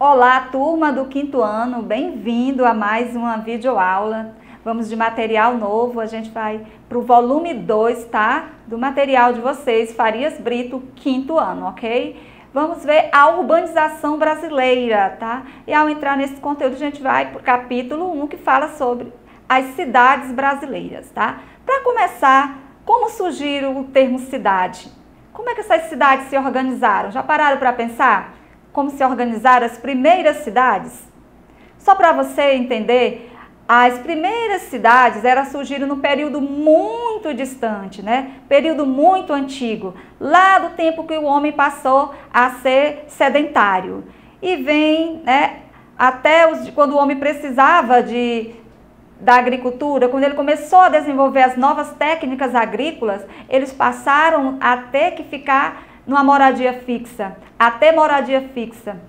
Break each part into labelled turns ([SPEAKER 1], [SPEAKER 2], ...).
[SPEAKER 1] Olá, turma do quinto ano, bem-vindo a mais uma videoaula. Vamos de material novo, a gente vai para o volume 2, tá? Do material de vocês, Farias Brito, quinto ano, ok? Vamos ver a urbanização brasileira, tá? E ao entrar nesse conteúdo, a gente vai para o capítulo 1, que fala sobre as cidades brasileiras, tá? Para começar, como surgiu o termo cidade? Como é que essas cidades se organizaram? Já pararam para pensar? Como se organizaram as primeiras cidades? Só para você entender, as primeiras cidades surgiram num período muito distante, né? Período muito antigo, lá do tempo que o homem passou a ser sedentário. E vem, né, até quando o homem precisava da agricultura, quando ele começou a desenvolver as novas técnicas agrícolas, eles passaram a ter que ficar numa moradia fixa, até moradia fixa.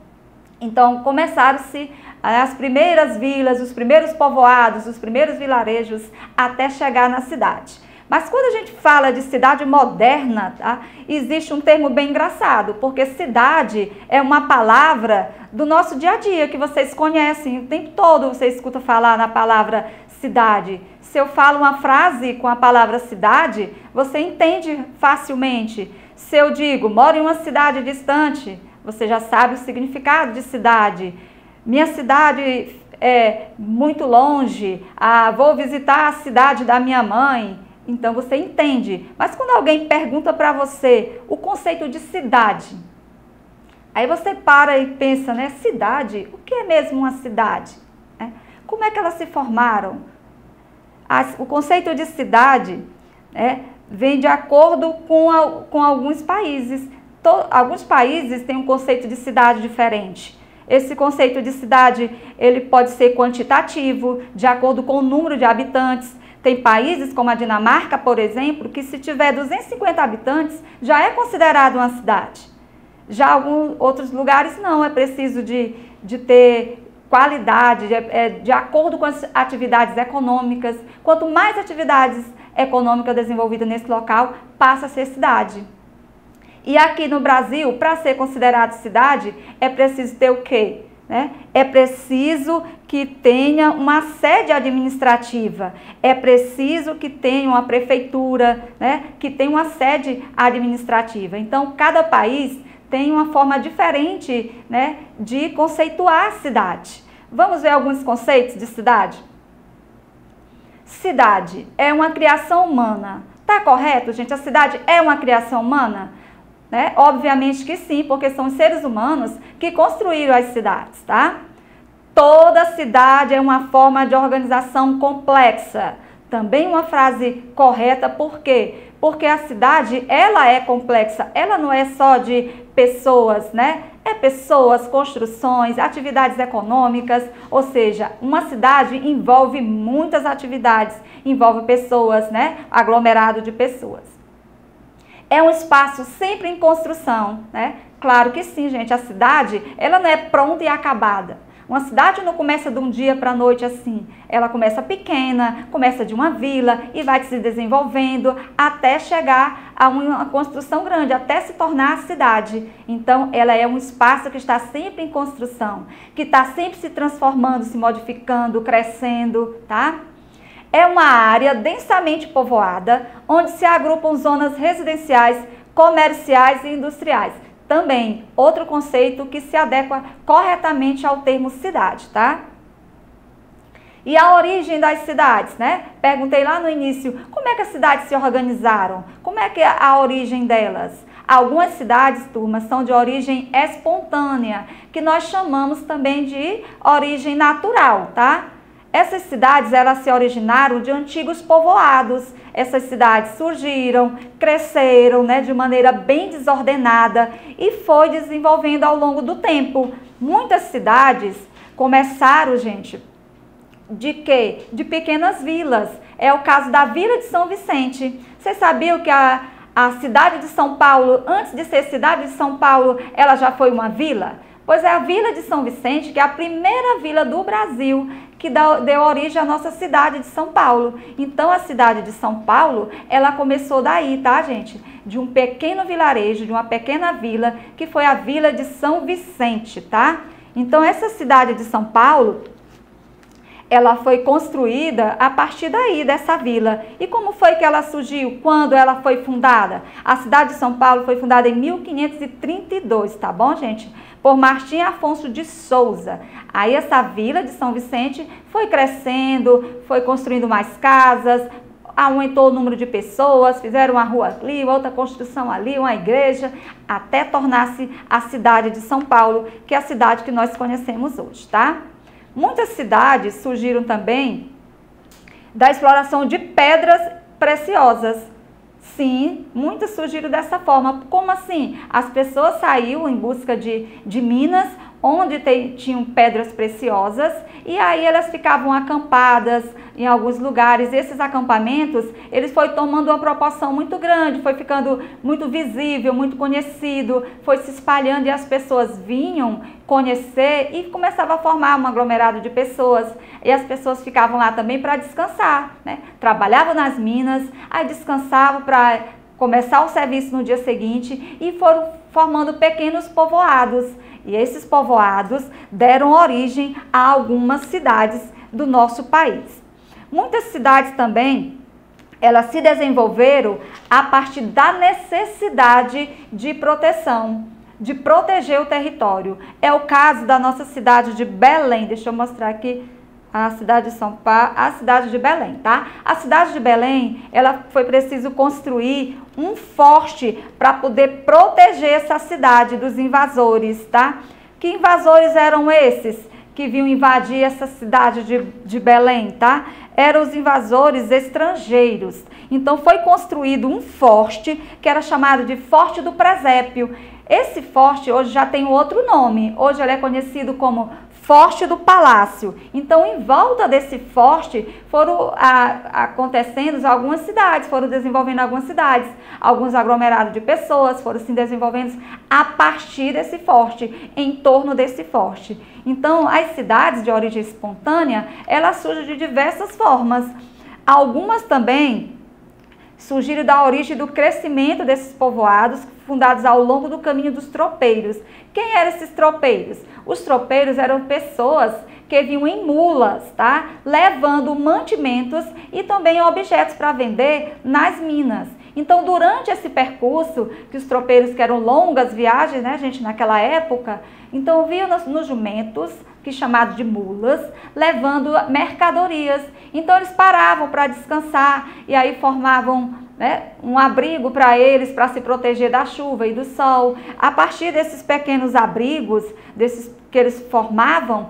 [SPEAKER 1] Então, começaram-se as primeiras vilas, os primeiros povoados, os primeiros vilarejos, até chegar na cidade. Mas quando a gente fala de cidade moderna, tá, existe um termo bem engraçado, porque cidade é uma palavra do nosso dia a dia, que vocês conhecem, o tempo todo você escuta falar na palavra cidade. Se eu falo uma frase com a palavra cidade, você entende facilmente. Se eu digo, moro em uma cidade distante, você já sabe o significado de cidade. Minha cidade é muito longe, vou visitar a cidade da minha mãe. Então você entende. Mas quando alguém pergunta para você o conceito de cidade, aí você para e pensa, né? Cidade, o que é mesmo uma cidade? Como é que elas se formaram? O conceito de cidade vem de acordo com alguns países. Alguns países têm um conceito de cidade diferente. Esse conceito de cidade, ele pode ser quantitativo, de acordo com o número de habitantes. Tem países como a Dinamarca, por exemplo, que se tiver 250 habitantes, já é considerado uma cidade. Já alguns outros lugares não, é preciso de ter qualidade, de acordo com as atividades econômicas. Quanto mais atividades econômicas desenvolvidas nesse local, passa a ser cidade. E aqui no Brasil, para ser considerado cidade, é preciso ter o quê? É preciso que tenha uma sede administrativa, é preciso que tenha uma prefeitura, que tenha uma sede administrativa. Então, cada país tem uma forma diferente, de conceituar a cidade. Vamos ver alguns conceitos de cidade? Cidade é uma criação humana. Tá correto, gente? A cidade é uma criação humana? Obviamente que sim, porque são os seres humanos que construíram as cidades, tá? Toda cidade é uma forma de organização complexa. Também uma frase correta, por quê? Porque a cidade, ela é complexa, ela não é só de pessoas, É pessoas, construções, atividades econômicas, ou seja, uma cidade envolve muitas atividades, envolve pessoas, Aglomerado de pessoas. É um espaço sempre em construção, Claro que sim, gente, a cidade, ela não é pronta e acabada. Uma cidade não começa de um dia para a noite assim. Ela começa pequena, começa de uma vila e vai se desenvolvendo até chegar a uma construção grande, até se tornar a cidade. Então, ela é um espaço que está sempre em construção, que está sempre se transformando, se modificando, crescendo, tá? É uma área densamente povoada, onde se agrupam zonas residenciais, comerciais e industriais. Também, outro conceito que se adequa corretamente ao termo cidade, tá? E a origem das cidades, Perguntei lá no início, como é que as cidades se organizaram? Como é que é a origem delas? Algumas cidades, turmas, são de origem espontânea, que nós chamamos também de origem natural, tá? Essas cidades, elas se originaram de antigos povoados. Essas cidades surgiram, cresceram, de maneira bem desordenada e foi desenvolvendo ao longo do tempo. Muitas cidades começaram, gente, de quê? De pequenas vilas. É o caso da Vila de São Vicente. Vocês sabiam que a cidade de São Paulo, antes de ser cidade de São Paulo, ela já foi uma vila? Pois é a Vila de São Vicente, que é a primeira vila do Brasil, que deu origem à nossa cidade de São Paulo. Então, a cidade de São Paulo, ela começou daí, tá, gente? De um pequeno vilarejo, de uma pequena vila, que foi a Vila de São Vicente, tá? Então, essa cidade de São Paulo, ela foi construída a partir daí, dessa vila. E como foi que ela surgiu? Quando ela foi fundada? A cidade de São Paulo foi fundada em 1532, tá bom, gente? Por Martim Afonso de Souza. Aí essa vila de São Vicente foi crescendo, foi construindo mais casas, aumentou o número de pessoas, fizeram uma rua ali, outra construção ali, uma igreja, até tornar-se a cidade de São Paulo, que é a cidade que nós conhecemos hoje, tá? Muitas cidades surgiram também da exploração de pedras preciosas. Sim, muitas surgiram dessa forma. Como assim? As pessoas saíram em busca de minas onde tinham pedras preciosas e aí elas ficavam acampadas em alguns lugares. Esses acampamentos, eles foi tomando uma proporção muito grande, foi ficando muito visível, muito conhecido, foi se espalhando e as pessoas vinham conhecer e começava a formar um aglomerado de pessoas. E as pessoas ficavam lá também para descansar, né? Trabalhavam nas minas, aí descansavam para começar o serviço no dia seguinte e foram formando pequenos povoados. E esses povoados deram origem a algumas cidades do nosso país. Muitas cidades também, elas se desenvolveram a partir da necessidade de proteção, de proteger o território. É o caso da nossa cidade de Belém. Deixa eu mostrar aqui a cidade de São Paulo, a cidade de Belém, tá? A cidade de Belém, ela foi preciso construir um forte para poder proteger essa cidade dos invasores, tá? Que invasores eram esses que vinham invadir essa cidade de Belém, tá? Eram os invasores estrangeiros. Então foi construído um forte que era chamado de Forte do Presépio. Esse forte hoje já tem outro nome. Hoje ele é conhecido como Forte do Palácio. Então, em volta desse forte foram acontecendo algumas cidades, foram desenvolvendo algumas cidades, alguns aglomerados de pessoas foram se desenvolvendo a partir desse forte, em torno desse forte. Então, as cidades de origem espontânea, elas surgem de diversas formas. Algumas também surgiram da origem do crescimento desses povoados fundados ao longo do caminho dos tropeiros. Quem eram esses tropeiros? Os tropeiros eram pessoas que vinham em mulas, tá? Levando mantimentos e também objetos para vender nas minas. Então, durante esse percurso, que os tropeiros, que eram longas viagens, né, gente, naquela época, então viam nos jumentos, que chamados de mulas, levando mercadorias. Então, eles paravam para descansar e aí formavam, né, um abrigo para eles, para se proteger da chuva e do sol. A partir desses pequenos abrigos, desses que eles formavam,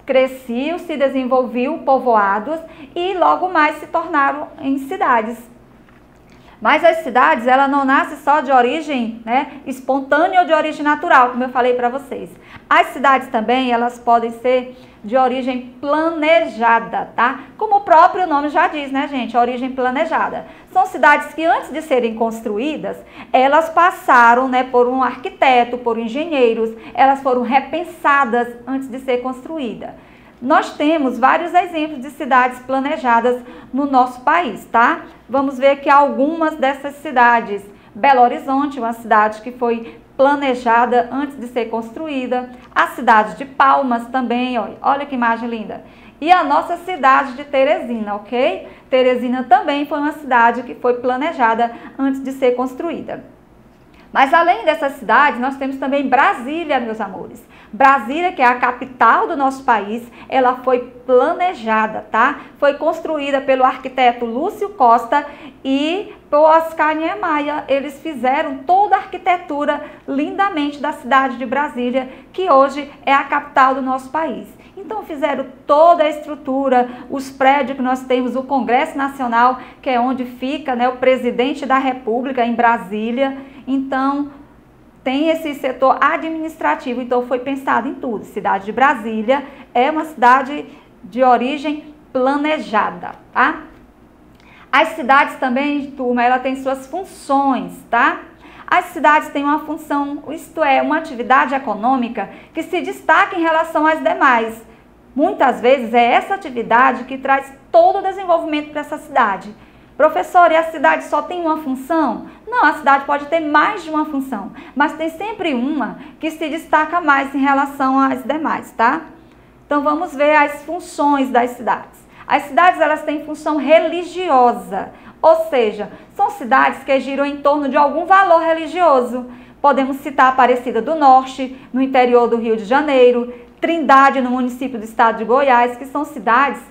[SPEAKER 1] cresciam, se desenvolviam povoados e logo mais se tornaram em cidades. Mas as cidades, ela não nasce só de origem, né, espontânea ou de origem natural, como eu falei para vocês. As cidades também, elas podem ser de origem planejada, tá? Como o próprio nome já diz, né, gente? Origem planejada. São cidades que antes de serem construídas, elas passaram, né, por um arquiteto, por engenheiros, elas foram repensadas antes de ser construída. Nós temos vários exemplos de cidades planejadas no nosso país, tá? Vamos ver aqui algumas dessas cidades. Belo Horizonte, uma cidade que foi planejada antes de ser construída. A cidade de Palmas também, olha que imagem linda. E a nossa cidade de Teresina, ok? Teresina também foi uma cidade que foi planejada antes de ser construída. Mas além dessas cidades, nós temos também Brasília, meus amores. Brasília, que é a capital do nosso país, ela foi planejada, tá? Foi construída pelo arquiteto Lúcio Costa e por Oscar Niemeyer. Eles fizeram toda a arquitetura lindamente da cidade de Brasília, que hoje é a capital do nosso país. Então fizeram toda a estrutura, os prédios que nós temos, o Congresso Nacional, que é onde fica, né, o presidente da República, em Brasília. Então tem esse setor administrativo, então foi pensado em tudo. Cidade de Brasília é uma cidade de origem planejada, tá? As cidades também, turma, ela tem suas funções, tá? As cidades têm uma função, isto é, uma atividade econômica que se destaca em relação às demais. Muitas vezes é essa atividade que traz todo o desenvolvimento para essa cidade. Professor, e a cidade só tem uma função? Não, a cidade pode ter mais de uma função, mas tem sempre uma que se destaca mais em relação às demais, tá? Então vamos ver as funções das cidades. As cidades, elas têm função religiosa, ou seja, são cidades que giram em torno de algum valor religioso. Podemos citar Aparecida do Norte, no interior do Rio de Janeiro, Trindade, no município do estado de Goiás, que são cidades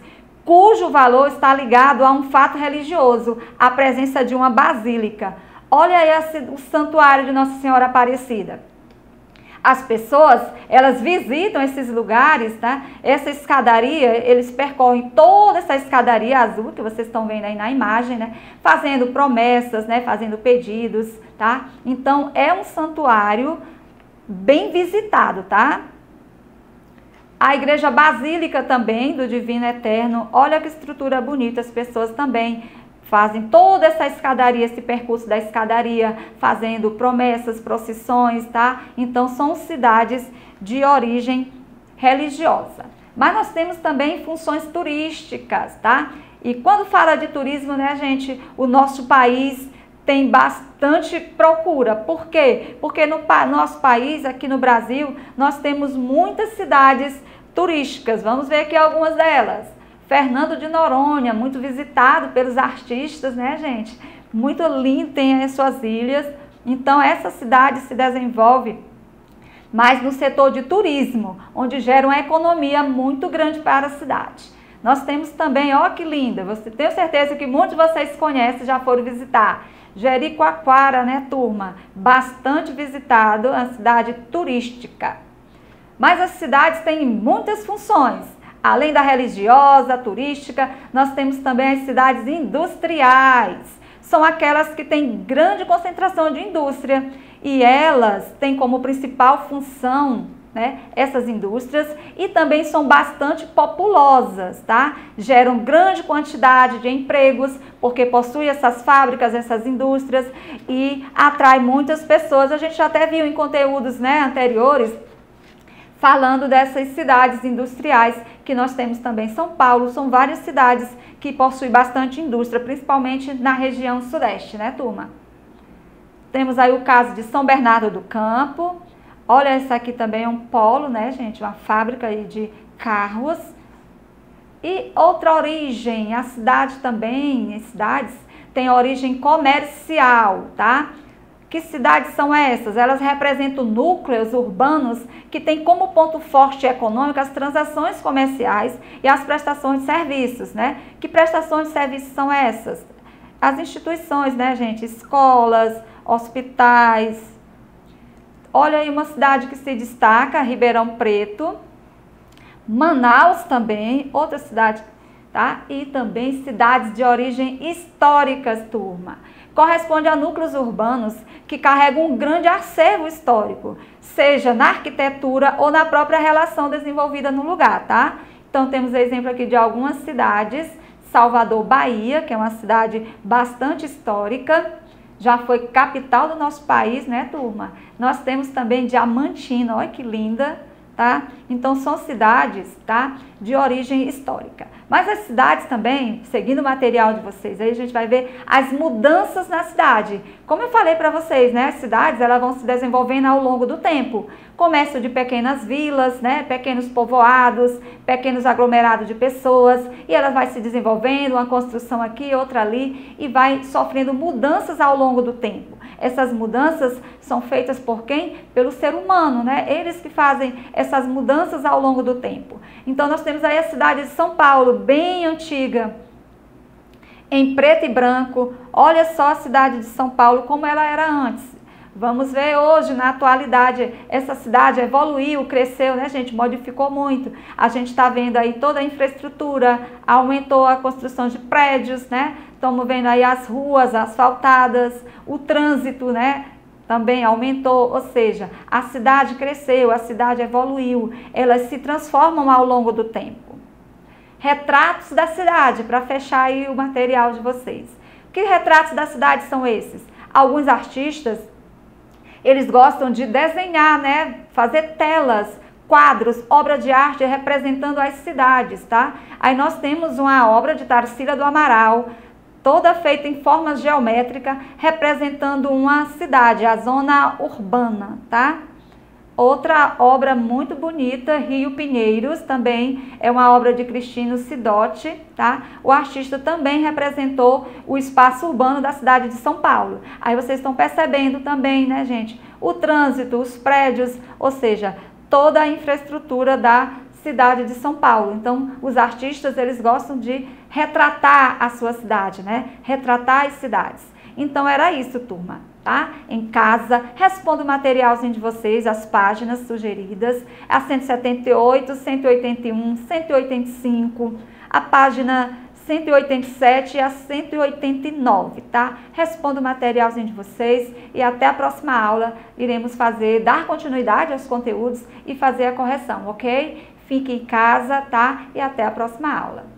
[SPEAKER 1] cujo valor está ligado a um fato religioso, a presença de uma basílica. Olha aí o santuário de Nossa Senhora Aparecida. As pessoas, elas visitam esses lugares, tá? Essa escadaria, eles percorrem toda essa escadaria azul, que vocês estão vendo aí na imagem, né? Fazendo promessas, né? Fazendo pedidos, tá? Então, é um santuário bem visitado, tá? A Igreja Basílica também, do Divino Eterno, olha que estrutura bonita, as pessoas também fazem toda essa escadaria, esse percurso da escadaria, fazendo promessas, procissões, tá? Então, são cidades de origem religiosa. Mas nós temos também funções turísticas, tá? E quando fala de turismo, né, gente, o nosso país tem bastante procura. Por quê? Porque no nosso país, aqui no Brasil, nós temos muitas cidades turísticas. Vamos ver aqui algumas delas. Fernando de Noronha, muito visitado pelos artistas, né, gente? Muito lindo, tem as suas ilhas. Então, essa cidade se desenvolve mais no setor de turismo, onde gera uma economia muito grande para a cidade. Nós temos também, ó que linda, tenho certeza que muitos de vocês conhecem, já foram visitar. Jericoacoara, né, turma? Bastante visitado, uma cidade turística. Mas as cidades têm muitas funções. Além da religiosa, turística, nós temos também as cidades industriais. São aquelas que têm grande concentração de indústria e elas têm como principal função, né, essas indústrias, e também são bastante populosas, tá? Geram grande quantidade de empregos, porque possuem essas fábricas, essas indústrias, e atrai muitas pessoas. A gente já até viu em conteúdos, né, anteriores, falando dessas cidades industriais que nós temos também. São Paulo, são várias cidades que possuem bastante indústria, principalmente na região sudeste, né, turma? Temos aí o caso de São Bernardo do Campo. Olha, essa aqui também é um polo, né, gente? Uma fábrica aí de carros. E outra origem, a cidade também, as cidades têm origem comercial, tá? Que cidades são essas? Elas representam núcleos urbanos que têm como ponto forte econômico as transações comerciais e as prestações de serviços, né? Que prestações de serviços são essas? As instituições, né, gente? Escolas, hospitais. Olha aí uma cidade que se destaca, Ribeirão Preto. Manaus também, outra cidade, tá? E também cidades de origem históricas, turma. Corresponde a núcleos urbanos que carregam um grande acervo histórico, seja na arquitetura ou na própria relação desenvolvida no lugar, tá? Então, temos exemplo aqui de algumas cidades. Salvador, Bahia, que é uma cidade bastante histórica, já foi capital do nosso país, né, turma? Nós temos também Diamantina, olha que linda, tá? Então, são cidades, tá, de origem histórica. Mas as cidades também, seguindo o material de vocês, aí a gente vai ver as mudanças na cidade. Como eu falei para vocês, né, as cidades, elas vão se desenvolvendo ao longo do tempo. Começo de pequenas vilas, né, pequenos povoados, pequenos aglomerados de pessoas, e elas vai se desenvolvendo, uma construção aqui, outra ali, e vai sofrendo mudanças ao longo do tempo. Essas mudanças são feitas por quem? Pelo ser humano, né? Eles que fazem essas mudanças ao longo do tempo. Então, nós temos aí a cidade de São Paulo, bem antiga, em preto e branco. Olha só a cidade de São Paulo, como ela era antes. Vamos ver hoje, na atualidade, essa cidade evoluiu, cresceu, né, gente? Modificou muito. A gente está vendo aí toda a infraestrutura, aumentou a construção de prédios, né? Estamos vendo aí as ruas asfaltadas, o trânsito, né? Também aumentou, ou seja, a cidade cresceu, a cidade evoluiu, elas se transformam ao longo do tempo. Retratos da cidade, para fechar aí o material de vocês. Que retratos da cidade são esses? Alguns artistas, eles gostam de desenhar, né? Fazer telas, quadros, obra de arte representando as cidades, tá? Aí nós temos uma obra de Tarsila do Amaral, toda feita em forma geométrica, representando uma cidade, a zona urbana, tá? Outra obra muito bonita, Rio Pinheiros, também é uma obra de Cristino Sidotti, tá? O artista também representou o espaço urbano da cidade de São Paulo. Aí vocês estão percebendo também, né, gente? O trânsito, os prédios, ou seja, toda a infraestrutura da cidade de São Paulo. Então, os artistas, eles gostam de retratar a sua cidade, né? Retratar as cidades. Então, era isso, turma, tá? Em casa, responda o materialzinho de vocês, as páginas sugeridas, a 178, 181, 185, a página 187 e a 189, tá? Responda o materialzinho de vocês e até a próxima aula iremos dar continuidade aos conteúdos e fazer a correção, ok? Fique em casa, tá? E até a próxima aula.